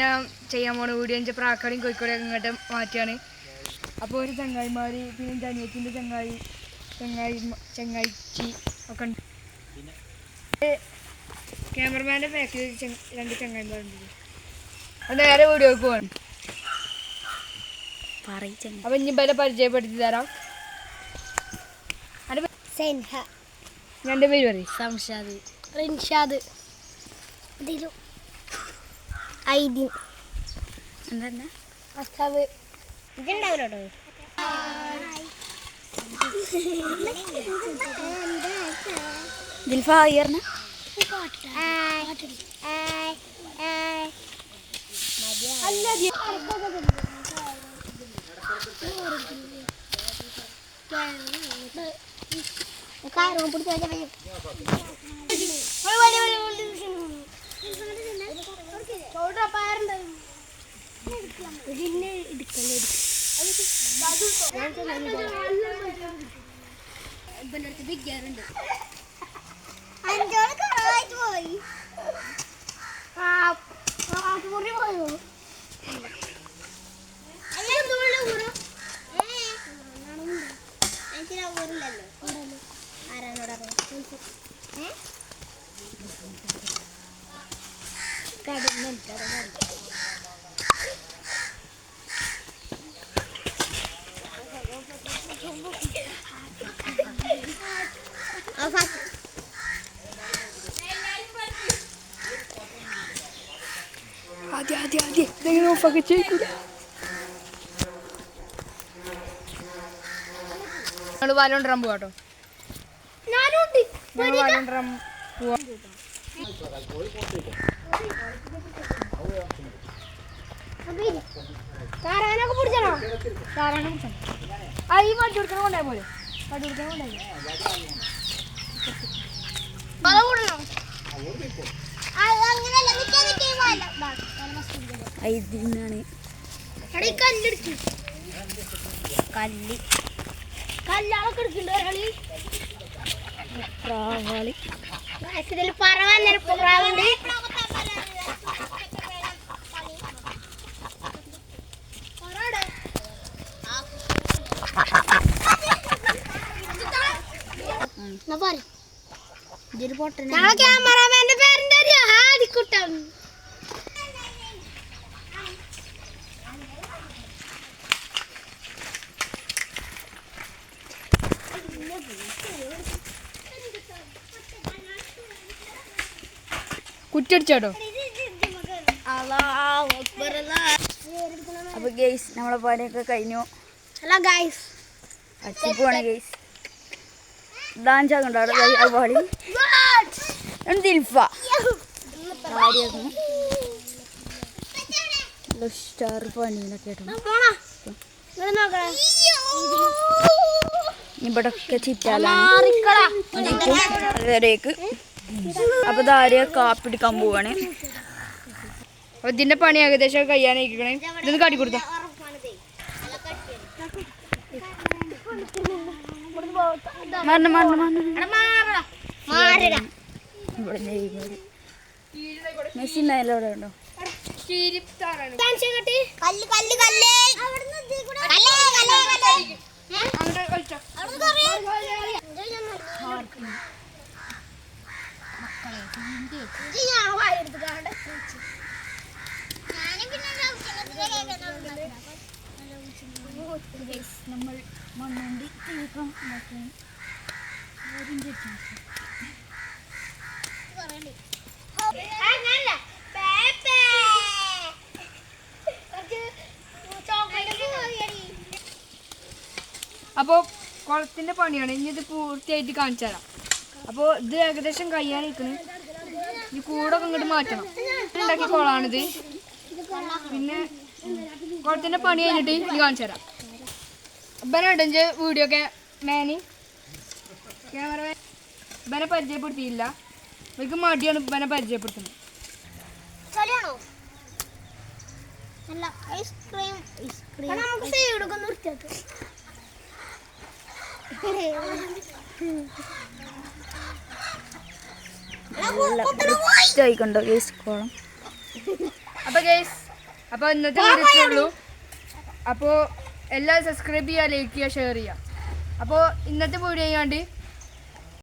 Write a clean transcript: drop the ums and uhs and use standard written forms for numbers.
ഞാൻ ചെയ്യാൻ പോണ വീഡിയോ എൻ്റെ പ്രാക്കാടിയും കോഴിക്കോടൊക്കെ ഇങ്ങോട്ട് മാറ്റിയാണ്. അപ്പോൾ ഒരു ചങ്ങായിമാർ പിന്നെ എൻ്റെ അനിയത്തിൻ്റെ ചങ്ങായിച്ചി ഒക്കെ ഉണ്ട്. ക്യാമറമാൻ്റെ ബാക്കിൽ രണ്ട് ചങ്ങായിമാരുണ്ട്. അത് നേരെ വീഡിയോക്ക് പോകണം. അപ്പം ഇനി ബല പരിചയപ്പെടുത്തി തരാം. രണ്ട് പേര് പറയും. സംഷാദ്, റിൻഷാദ്, ഐദിൻ, എന്താ അസ്താവ്. ഇതുണ്ടാവില്ലോ. ദിൽഫ അയ്യറിന് ഇതെങ്ങനെ ഓഫാക്കി ചെയ്യൂല. ഞങ്ങൾ വാലോണ്ടിരാൻ പോവാട്ടോ. വാലോണ്ടിരാൻ പോവാ. താറാനൊക്കെ പിടിച്ചോ. താറാനെ പിടിച്ചോ. ആ ഈ മടി കൊടുക്കാൻ കൊണ്ടേ പോലെ മടി കൊടുക്കാൻ കൊണ്ടേ ഐദിനാണ്. കല്ലൊക്കെ എടുക്കണ്ടോ ഒരാളി. പ്രാവാളി ക്യാമറാമാന്റെ പേരെന്താ? ഹാദിക്കുട്ടൻ. കുറ്റടിച്ചാട്ടോ. അപ്പൊ ഗൈസ് നമ്മളെ പണിയൊക്കെ കഴിഞ്ഞു. ഹലോ ഗൈസ്, അടിച്ചുപോവാണ് ഗൈസ്. ഡാൻസ് ആക്കണ്ടോ അവിടെ പാടി ദിൽഫ സ്റ്റാർ പണിയിലൊക്കെ ഇവിടെ ഒക്കെ ചിറ്റാലേക്ക്. അപ്പൊ ഇതാരെയ കാപ്പിടിക്കാൻ പോവാണ്. അപ്പൊ ഇതിന്റെ പണി ഏകദേശം കഴിയാനായിരിക്കണേ. ഇതൊന്ന് കാട്ടിക്കൊടുത്ത മെസ്സി അവിടെ ഉണ്ടോ? നമ്മൾ മണ്ണുണ്ട് തീർക്കാം. അപ്പോൾ കുളത്തിൻ്റെ പണിയാണ്. ഇനി ഇത് പൂർത്തിയായിട്ട് കാണിച്ചു തരാം. അപ്പോൾ ഇത് ഏകദേശം കഴിയാനിരിക്കണ്. ഈ കൂടൊക്കെ ഇങ്ങോട്ട് മാറ്റണം. ഉണ്ടാക്കിയ കുളമാണിത്. പിന്നെ കുളത്തിൻ്റെ പണി കഴിഞ്ഞിട്ട് ഇത് കാണിച്ചു തരാം. ഇവനുണ്ട് വീഡിയോ ഒക്കെ മാനി ക്യാമറമാൻ. ഇവനെ പരിചയപ്പെടുത്തിയില്ല. ഇവർക്ക് മടിയാണ് ഇവനെ പരിചയപ്പെടുത്തുന്നത്. ഇഷ്ടമായിക്കൊണ്ടോ ഗൈസ് കോളം. അപ്പോൾ ഗൈസ് അപ്പോൾ ഇന്നത്തെ വീഡിയോ ഉള്ളൂ. അപ്പോൾ എല്ലാവരും സബ്സ്ക്രൈബ് ചെയ്യുക, ലൈക്ക് ചെയ്യുക, ഷെയർ ചെയ്യുക. അപ്പോൾ ഇന്നത്തെ വീഡിയോ ചെയ്യാണ്ട്